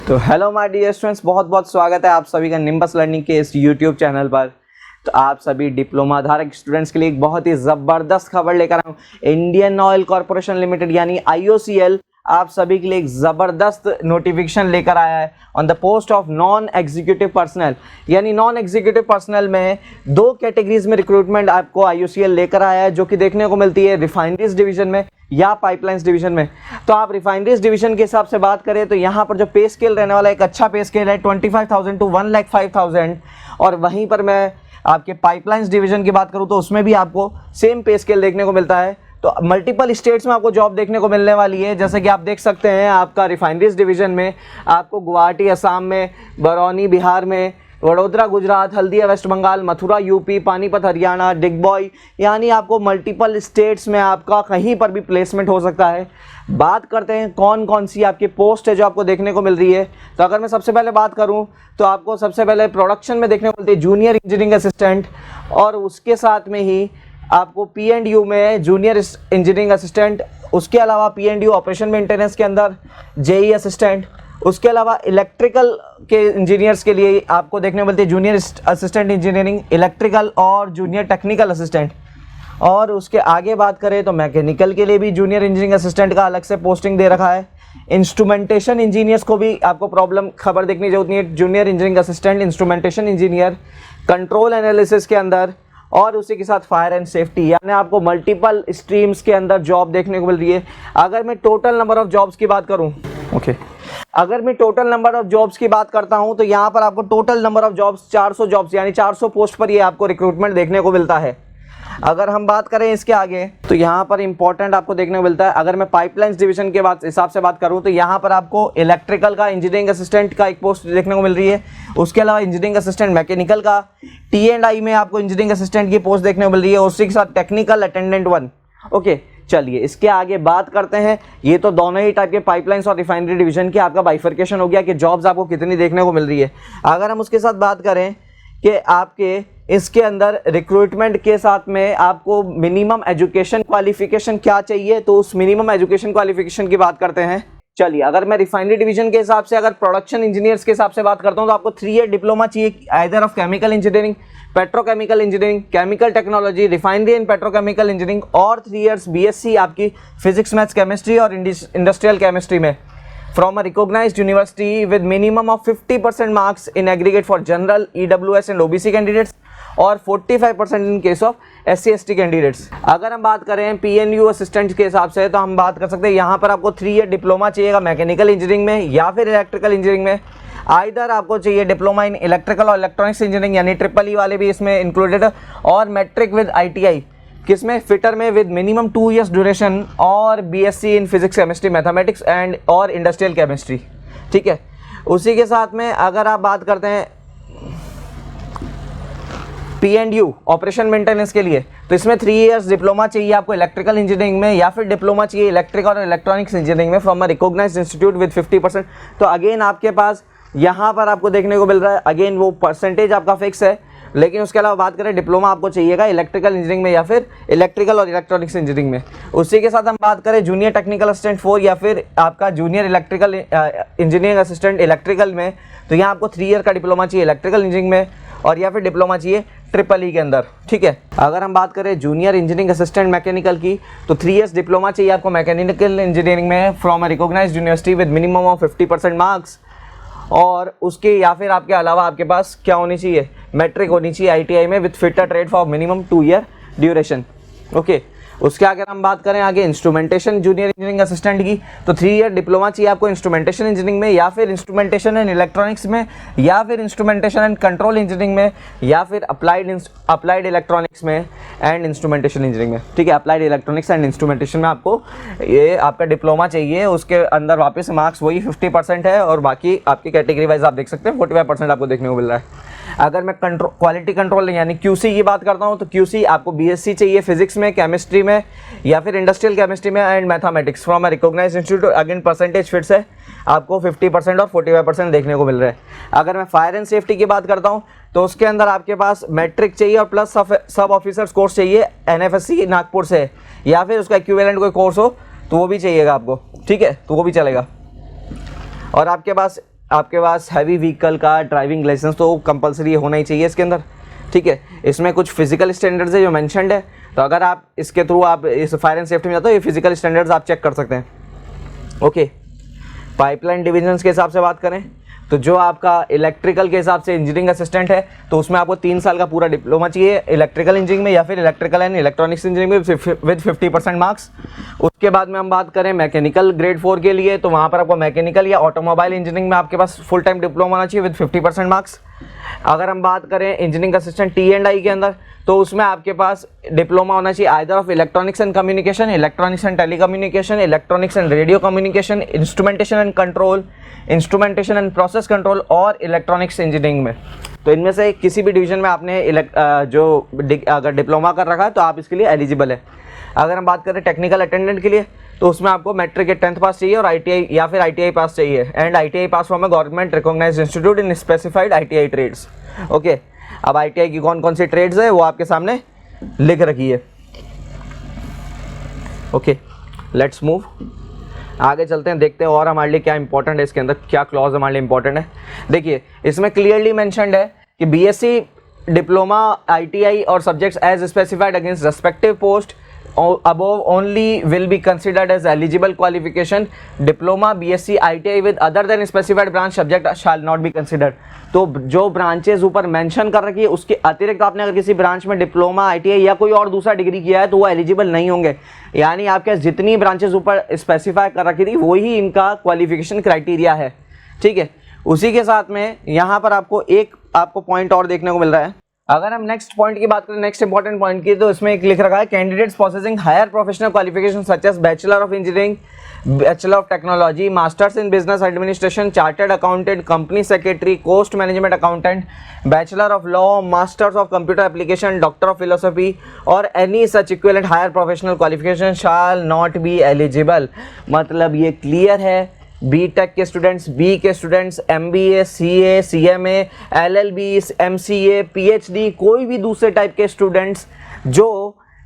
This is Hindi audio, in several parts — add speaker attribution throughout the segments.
Speaker 1: तो हेलो माय डियर स्टूडेंट्स, बहुत बहुत स्वागत है आप सभी का निम्बस लर्निंग के इस यूट्यूब चैनल पर। तो आप सभी डिप्लोमा धारक स्टूडेंट्स के लिए एक बहुत ही ज़बरदस्त खबर लेकर आया हूँ। इंडियन ऑयल कॉरपोरेशन लिमिटेड यानी IOCL आप सभी के लिए एक ज़बरदस्त नोटिफिकेशन लेकर आया है on the post of non executive personal. यानी नॉन एग्जीक्यूटिव पर्सनल में दो कैटेगरीज में रिक्रूटमेंट आपको IOCL लेकर आया है, जो कि देखने को मिलती है रिफाइनरीज डिवीजन में या पाइपलाइंस डिवीजन में। तो आप रिफाइनरीज डिवीजन के हिसाब से बात करें तो यहाँ पर जो पे स्केल रहने वाला है, एक अच्छा पे स्केल है 25,000 to 1,05,000। और वहीं पर मैं आपके पाइपलाइंस डिवीजन की बात करूँ तो उसमें भी आपको सेम पे स्केल देखने को मिलता है। तो मल्टीपल स्टेट्स में आपको जॉब देखने को मिलने वाली है, जैसे कि आप देख सकते हैं आपका रिफाइनरीज डिवीजन में आपको गुवाहाटी असम में, बरौनी बिहार में, वडोदरा गुजरात, हल्दिया वेस्ट बंगाल, मथुरा यूपी, पानीपत हरियाणा, डिगबॉय, यानी आपको मल्टीपल स्टेट्स में आपका कहीं पर भी प्लेसमेंट हो सकता है। बात करते हैं कौन कौन सी आपकी पोस्ट है जो आपको देखने को मिल रही है। तो अगर मैं सबसे पहले बात करूं तो आपको सबसे पहले प्रोडक्शन में देखने को मिलती है जूनियर इंजीनियरिंग असिस्टेंट, और उसके साथ में ही आपको P&U में जूनियर इंजीनियरिंग असिस्टेंट, उसके अलावा P&U ऑपरेशन मेंटेनेंस के अंदर JE असिस्टेंट, उसके अलावा इलेक्ट्रिकल के इंजीनियर्स के लिए आपको देखने को मिलती है जूनियर असिस्टेंट इंजीनियरिंग इलेक्ट्रिकल और जूनियर टेक्निकल असिस्टेंट। और उसके आगे बात करें तो मैकेनिकल के लिए भी जूनियर इंजीनियरिंग असिस्टेंट का अलग से पोस्टिंग दे रखा है। इंस्ट्रूमेंटेशन इंजीनियर्स को भी आपको प्रॉब्लम खबर देखने की जरूरत नहीं है, junior engineering assistant, instrumentation engineer, control analysis के अंदर, और उसी के साथ फायर एंड सेफ्टी। यानी आपको मल्टीपल स्ट्रीम्स के अंदर जॉब देखने को मिल रही है। अगर मैं टोटल नंबर ऑफ जॉब्स की बात करूं, अगर मैं टोटल नंबर ऑफ जॉब्स की बात करता हूं तो यहां पर आपको total number of jobs 400 jobs यानी 400 पोस्ट पर ये आपको रिक्रूटमेंट देखने को मिलता है। अगर हम बात करें इसके आगे तो यहाँ पर इंपॉर्टेंट आपको देखने को मिलता है। अगर मैं पाइपलाइंस डिवीजन के हिसाब से बात करूँ तो यहाँ पर आपको इलेक्ट्रिकल का इंजीनियरिंग असिस्टेंट का एक पोस्ट देखने को मिल रही है। उसके अलावा इंजीनियरिंग असिस्टेंट मैकेनिकल का, T&I में आपको इंजीनियरिंग असिस्टेंट की पोस्ट देखने को मिल रही है, उसी के साथ टेक्निकल अटेंडेंट 1। ओके, चलिए इसके आगे बात करते हैं। ये तो दोनों ही टाइप के पाइपलाइंस और रिफाइनरी डिवीजन के आपका बाइफर्केशन हो गया कि जॉब्स आपको कितनी देखने को मिल रही है। अगर हम उसके साथ बात करें कि आपके इसके अंदर रिक्रूटमेंट के साथ में आपको मिनिमम एजुकेशन क्वालिफिकेशन क्या चाहिए, तो उस मिनिमम एजुकेशन क्वालिफिकेशन की बात करते हैं। चलिए, अगर मैं रिफाइनरी डिवीजन के हिसाब से अगर प्रोडक्शन इंजीनियर्स के हिसाब से बात करता हूं तो आपको 3 ईयर डिप्लोमा चाहिए, either of chemical engineering, petrochemical engineering, chemical technology, refinery and petrochemical engineering, और 3 इयर्स BSc आपकी फिजिक्स मैथ्स केमिस्ट्री और इंडस्ट्रियल केमिस्ट्री में from a recognized university with minimum of 50% marks in aggregate for general, EWS and OBC candidates और 45% in case of SC/ST candidates। अगर हम बात करें P&U असिस्टेंट के हिसाब से तो हम बात कर सकते हैं यहाँ पर आपको 3 ईयर डिप्लोमा चाहिएगा मैकेनिकल इंजीनियरिंग में या फिर इलेक्ट्रिकल इंजीनियरिंग में। आइदर आपको चाहिए डिप्लोमा इन इलेक्ट्रिकल और इलेक्ट्रॉनिक्स इंजीनियरिंग यानी ट्रिपल E वाले भी इसमें इंक्लूडेड है, और मैट्रिक विद ITI किसमें फिटर में विद मिनिमम 2 इयर्स ड्यूरेशन, और BSc in physics chemistry mathematics and और इंडस्ट्रियल केमिस्ट्री। ठीक है, उसी के साथ में अगर आप बात करते हैं P&U ऑपरेशन मेंटेनेंस के लिए तो इसमें 3 इयर्स डिप्लोमा चाहिए आपको इलेक्ट्रिकल इंजीनियरिंग में, या फिर डिप्लोमा चाहिए इलेक्ट्रिकल और इलेक्ट्रॉनिक्स इंजीनियरिंग में from a recognised institute with 50%। तो अगेन आपके पास यहाँ पर आपको देखने को मिल रहा है, अगेन वो परसेंटेज आपका फिक्स है। लेकिन उसके अलावा बात करें डिप्लोमा आपको चाहिएगा इलेक्ट्रिकल इंजीनियरिंग में या फिर इलेक्ट्रिकल और इलेक्ट्रॉनिक्स इंजीनियरिंग में। उसी के साथ हम बात करें जूनियर टेक्निकल असिस्टेंट 4 या फिर आपका junior electrical engineering assistant electrical में, तो यहाँ आपको 3 ईयर का डिप्लोमा चाहिए इलेक्ट्रिकल इंजीनियरिंग में, और या फिर डिप्लोमा चाहिए ट्रिपल E के अंदर। ठीक है, अगर हम बात करें जूनियर इंजीनियरिंग असिस्टेंट मैकेनिकल की तो 3 इयर्स डिप्लोमा चाहिए आपको मैकेनिकल इंजीनियरिंग में from a recognised university with minimum of 50% marks, और उसके या फिर आपके अलावा आपके पास क्या होनी चाहिए, मैट्रिक होनी चाहिए ITI में with fitter trade for minimum 2 year duration. Okay, उसके आगे हम बात करें आगे इंस्ट्रूमेंटेशन जूनियर इंजीनियरिंग असिस्टेंट की तो 3 ईयर डिप्लोमा चाहिए आपको इंस्ट्रूमेंटेशन इंजीनियरिंग में, या फिर इंस्ट्रूमेंटेशन एंड इलेक्ट्रॉनिक्स में, या फिर इंस्ट्रूमेंटेशन एंड कंट्रोल इंजीनियरिंग में, या फिर अप्लाइड इलेक्ट्रॉनिक्स में एंड इंस्ट्रूमेंटेशन इंजीनियरिंग में। ठीक है, अप्लाइड इलेक्ट्रॉनिक्स एंड इंस्ट्रूमेंटेशन में आपको ये आपका डिप्लोमा चाहिए, उसके अंदर वापस मार्क्स वही 50% है, और बाकी आपकी कैटेगरी वाइज आप देख सकते हैं 45% आपको देखने को मिल रहा है। अगर मैं क्वालिटी कंट्रोल यानी QC की बात करता हूं तो QC आपको BSc चाहिए फिजिक्स में, केमिस्ट्री में, या फिर इंडस्ट्रियल केमिस्ट्री में and mathematics from a recognised institute. Again percentage फिर से आपको 50% और 45% देखने को मिल रहा है। अगर मैं फायर एंड सेफ्टी की बात करता हूं तो उसके अंदर आपके पास मैट्रिक चाहिए और प्लस सब ऑफिसर्स कोर्स चाहिए NFSC नागपुर से, या फिर उसका इक्विवेलेंट कोई कोर्स हो तो वो भी चाहिएगा आपको। ठीक है, तो वो भी चलेगा। और आपके पास आपके पास हैवी व्हीकल का ड्राइविंग लाइसेंस तो कंपलसरी होना ही चाहिए इसके अंदर, ठीक है। इसमें कुछ फिजिकल स्टैंडर्ड्स है जो मेंशन्ड है, तो अगर आप इसके थ्रू आप इस फायर एंड सेफ्टी में जाते हो, ये फिजिकल स्टैंडर्ड्स आप चेक कर सकते हैं, ओके। पाइपलाइन डिविजन्स के हिसाब से बात करें तो जो आपका इलेक्ट्रिकल के हिसाब से इंजीनियरिंग असिस्टेंट है तो उसमें आपको 3 साल का पूरा डिप्लोमा चाहिए इलेक्ट्रिकल इंजीनियरिंग में या फिर इलेक्ट्रिकल एंड इलेक्ट्रॉनिक्स इंजीनियरिंग में विद 50% मार्क्स। उसके बाद में हम बात करें मैकेनिकल ग्रेड 4 के लिए, तो वहाँ पर आपको मैकेनिकल या ऑटोमोबाइल इंजीनियरिंग में आपके पास फुल टाइम डिप्लोमा होना चाहिए विद 50% मार्क्स। अगर हम बात करें इंजीनियरिंग असिस्टेंट T&I के अंदर, तो उसमें आपके पास डिप्लोमा होना चाहिए either of electronics and communication, electronics and telecommunication, electronics and radio communication, instrumentation and control, instrumentation and process control और इलेक्ट्रॉनिक्स इंजीनियरिंग में। तो इनमें से किसी भी डिवीजन में आपने अगर डिप्लोमा कर रखा है तो आप इसके लिए एलिजिबल है। अगर हम बात करें टेक्निकल अटेंडेंट के लिए, तो उसमें आपको मैट्रिक या 10th पास चाहिए और ITI या फिर ITI पास चाहिए, and ITI pass from a government recognised institute in specified ITI trades, okay. अब ITI की कौन कौन सी ट्रेड्स है वो आपके सामने लिख रखी है, ओके। लेट्स मूव, आगे चलते हैं, देखते हैं और हमारे लिए क्या इंपॉर्टेंट है इसके अंदर, क्या क्लॉज हमारे लिए इंपॉर्टेंट है। देखिए इसमें क्लियरली मेंशन्ड है कि BSc डिप्लोमा ITI और subjects as specified against respective post above only will be considered as eligible qualification. Diploma, BSc, ITI with other than specified branch subject shall not be considered. तो जो ब्रांचेज ऊपर मेंशन कर रखी है उसके अतिरिक्त आपने अगर किसी ब्रांच में डिप्लोमा, ITI या कोई और दूसरा डिग्री किया है तो वो एलिजिबल नहीं होंगे। यानी आपके जितनी ब्रांचेज ऊपर स्पेसिफाई कर रखी थी वही इनका क्वालिफिकेशन क्राइटेरिया है, ठीक है। उसी के साथ में यहाँ पर आपको पॉइंट और देखने को मिल रहा है। अगर हम नेक्स्ट पॉइंट की बात करें, नेक्स्ट इंपॉर्टेंट पॉइंट की, तो इसमें एक लिख रखा है candidates possessing higher professional qualification such as bachelor of engineering, bachelor of technology, masters in business administration, chartered accountant, company secretary, cost management accountant, bachelor of law, masters of computer application, doctor of philosophy और any such equivalent higher professional qualification shall not be eligible. मतलब ये क्लियर है, B.Tech के स्टूडेंट्स, B के students, MBA, CA, CMA, LLB, MCA, PhD, कोई भी दूसरे टाइप के स्टूडेंट्स जो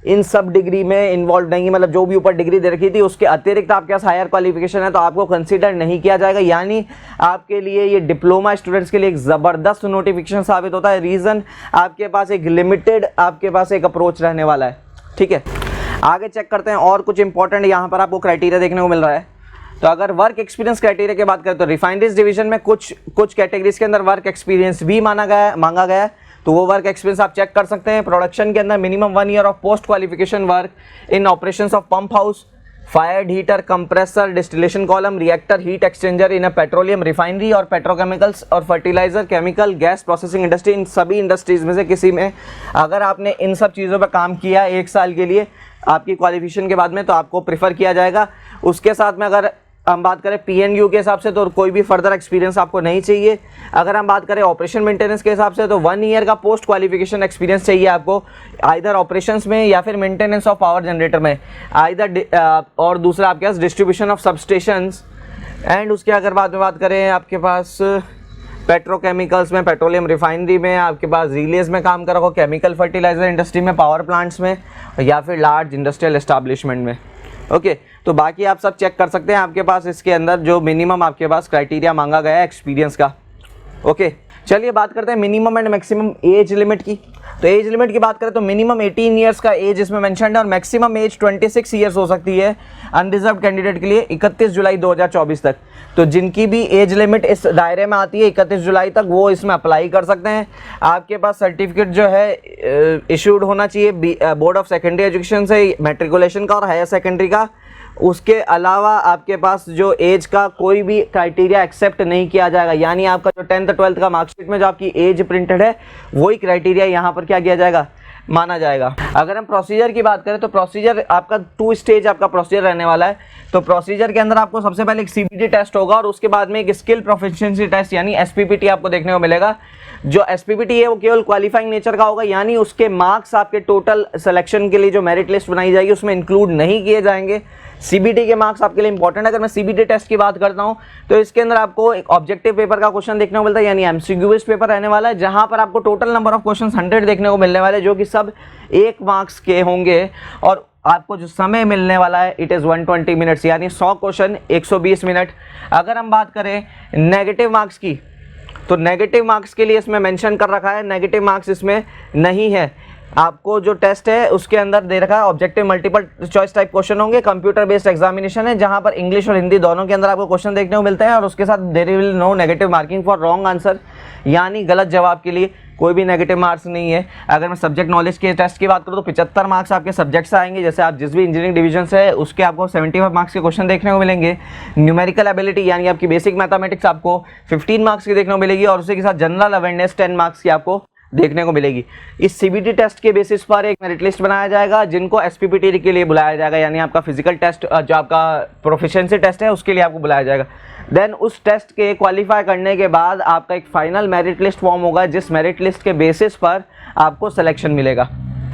Speaker 1: इन सब डिग्री में इन्वॉल्व नहीं है, मतलब जो भी ऊपर डिग्री दे रखी थी उसके अतिरिक्त आपके पास हायर क्वालिफिकेशन है तो आपको कंसीडर नहीं किया जाएगा। यानी आपके लिए ये डिप्लोमा स्टूडेंट्स के लिए एक ज़बरदस्त नोटिफिकेशन साबित होता है। रीज़न, आपके पास एक लिमिटेड एक अप्रोच रहने वाला है, ठीक है। आगे चेक करते हैं और कुछ इंपॉर्टेंट यहाँ पर आपको क्राइटेरिया देखने को मिल रहा है। तो अगर वर्क एक्सपीरियंस क्राइटेरिया की बात करें तो रिफाइनरीज डिवीजन में कुछ कैटेगरीज के अंदर वर्क एक्सपीरियंस भी मांगा गया है, तो वो वर्क एक्सपीरियंस आप चेक कर सकते हैं। प्रोडक्शन के अंदर minimum 1 year of post qualification work in operations of pump house, fired heater, compressor, distillation column, reactor, heat exchanger in a petroleum refinery और पेट्रोकेमिकल्स और fertiliser, chemical, gas processing industry, इन सभी इंडस्ट्रीज में से किसी में अगर आपने इन सब चीज़ों पर काम किया 1 साल के लिए आपकी क्वालिफिकेशन के बाद में, तो आपको प्रीफर किया जाएगा। उसके साथ में अगर हम बात करें PNU के हिसाब से तो कोई भी फर्दर एक्सपीरियंस आपको नहीं चाहिए। अगर हम बात करें ऑपरेशन मेंटेनेंस के हिसाब से तो 1 ईयर का पोस्ट क्वालिफिकेशन एक्सपीरियंस चाहिए आपको, आइदर ऑपरेशंस में या फिर मेंटेनेंस ऑफ पावर जनरेटर में, आइदर और दूसरा आपके पास डिस्ट्रीब्यूशन ऑफ सबस्टेशंस। एंड उसके अगर बाद में बात करें आपके पास पेट्रोकेमिकल्स में, पेट्रोलियम रिफाइनरी में, आपके पास रिलेज में काम कर रखो, केमिकल फर्टिलाइजर इंडस्ट्री में, पावर प्लांट्स में या फिर लार्ज इंडस्ट्रियल एस्टैब्लिशमेंट में, ओके। तो बाकी आप सब चेक कर सकते हैं आपके पास इसके अंदर जो मिनिमम आपके पास क्राइटेरिया मांगा गया है एक्सपीरियंस का, ओके। चलिए बात करते हैं minimum and maximum age limit की। तो एज लिमिट की बात करें तो मिनिमम 18 ईयर्स का एज इसमें मेंशन्ड है और मैक्सिमम एज 26 ईयर्स हो सकती है अनरिजर्व कैंडिडेट के लिए 31 जुलाई 2024 तक। तो जिनकी भी एज लिमिट इस दायरे में आती है 31 जुलाई तक, वो इसमें अप्लाई कर सकते हैं। आपके पास सर्टिफिकेट जो है इशूड होना चाहिए बोर्ड ऑफ सेकेंडरी एजुकेशन से, मैट्रिकुलेशन का और हायर सेकेंडरी का। उसके अलावा आपके पास जो एज का कोई भी क्राइटेरिया एक्सेप्ट नहीं किया जाएगा, यानी आपका जो 10th 12th का मार्कशीट में जो आपकी एज प्रिंटेड है वही क्राइटेरिया यहाँ पर क्या किया जाएगा, माना जाएगा। अगर हम प्रोसीजर की बात करें तो प्रोसीजर आपका 2 स्टेज आपका प्रोसीजर रहने वाला है। तो प्रोसीजर के अंदर आपको सबसे पहले एक CPT टेस्ट होगा और उसके बाद में एक स्किल प्रोफिशिएंसी टेस्ट यानी SPPT आपको देखने को मिलेगा। जो SPPT है वो केवल क्वालिफाइंग नेचर का होगा, यानी उसके मार्क्स आपके टोटल सिलेक्शन के लिए जो मेरिट लिस्ट बनाई जाएगी उसमें इंक्लूड नहीं किए जाएंगे। CBT के मार्क्स आपके लिए इंपॉर्टेंट है। अगर मैं CBT टेस्ट की बात करता हूं तो इसके अंदर आपको एक ऑब्जेक्टिव पेपर का क्वेश्चन देखने को मिलता है, यानी MCQ बेस्ड पेपर रहने वाला है, जहां पर आपको टोटल नंबर ऑफ क्वेश्चन 100 देखने को मिलने वाले, जो कि सब 1 मार्क्स के होंगे। और आपको जो समय मिलने वाला है इट इज़ 120 मिनट्स, यानी 100 क्वेश्चन 120 मिनट। अगर हम बात करें नेगेटिव मार्क्स की, तो नेगेटिव मार्क्स के लिए इसमें मेंशन कर रखा है, नेगेटिव मार्क्स इसमें नहीं है। आपको जो टेस्ट है उसके अंदर दे रखा है objective multiple choice type question होंगे, कंप्यूटर बेस्ड एग्जामिनेशन है, जहां पर इंग्लिश और हिंदी दोनों के अंदर आपको क्वेश्चन देखने को मिलते हैं। और उसके साथ there will no negative marking for wrong answer, यानी गलत जवाब के लिए कोई भी नेगेटिव मार्क्स नहीं है। अगर मैं सब्जेक्ट नॉलेज के टेस्ट की बात करूँ तो 75 मार्क्स आपके सब्जेक्ट से आएंगे, जैसे आप जिस भी इंजीनियरिंग डिवीजन से है उसके आपको 75 मार्क्स के क्वेश्चन देखने को मिलेंगे। न्यूमेरिकल एबिलिटी यानी आपकी बेसिक मैथमेटिक्स आपको 15 मार्क्स की देखने को मिलेगी, और उसी के साथ जनरल अवेयरनेस 10 मार्क्स की आपको देखने को मिलेगी। इस CBT टेस्ट के बेसिस पर एक मेरिट लिस्ट बनाया जाएगा, जिनको SPPT के लिए बुलाया जाएगा, यानी आपका फिजिकल टेस्ट जो आपका प्रोफिशिएंसी टेस्ट है उसके लिए आपको बुलाया जाएगा। देन उस टेस्ट के क्वालिफाई करने के बाद आपका एक फाइनल मेरिट लिस्ट फॉर्म होगा, जिस मेरिट लिस्ट के बेसिस पर आपको सिलेक्शन मिलेगा।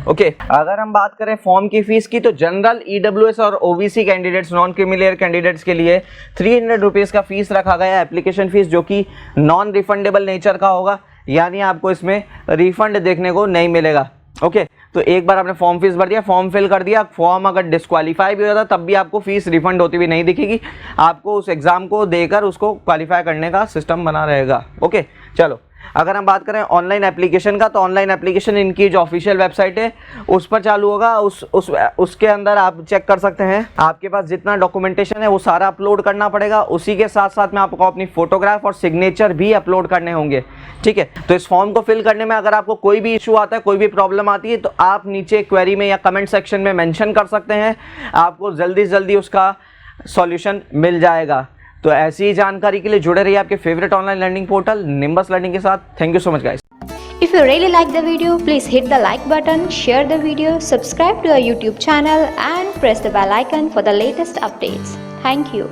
Speaker 1: ओके अगर हम बात करें फॉर्म की फीस की, तो जनरल EWS और OBC candidates, non creamy layer candidates के लिए 300 रुपीज़ का फीस रखा गया है, एप्लीकेशन फीस, जो कि नॉन रिफंडेबल नेचर का होगा, यानी आपको इसमें रिफंड देखने को नहीं मिलेगा। ओके तो एक बार आपने फॉर्म फीस भर दिया, फॉर्म फिल कर दिया, फॉर्म अगर डिस्क्वालीफाई भी हो जाता तब भी आपको फीस रिफंड होती हुई नहीं दिखेगी, आपको उस एग्जाम को देकर उसको क्वालिफाई करने का सिस्टम बना रहेगा। ओके चलो अगर हम बात करें ऑनलाइन एप्लीकेशन का, तो ऑनलाइन एप्लीकेशन इनकी जो ऑफिशियल वेबसाइट है उस पर चालू होगा। उसके अंदर आप चेक कर सकते हैं, आपके पास जितना डॉक्यूमेंटेशन है वो सारा अपलोड करना पड़ेगा। उसी के साथ साथ में आपको अपनी फोटोग्राफ और सिग्नेचर भी अपलोड करने होंगे। ठीक है, तो इस फॉर्म को फिल करने में अगर आपको कोई भी इशू आता है, कोई भी प्रॉब्लम आती है, तो आप नीचे क्वेरी में या कमेंट सेक्शन में मेंशन कर सकते हैं, आपको जल्दी से जल्दी उसका सॉल्यूशन मिल जाएगा। तो ऐसी ही जानकारी के लिए जुड़े रहिए आपके favourite online learning portal nimbus learning के साथ। Thank you so much guys.
Speaker 2: If you really like the video, please hit the like button, share the video, subscribe to our YouTube channel and press the bell icon for the latest updates. Thank you.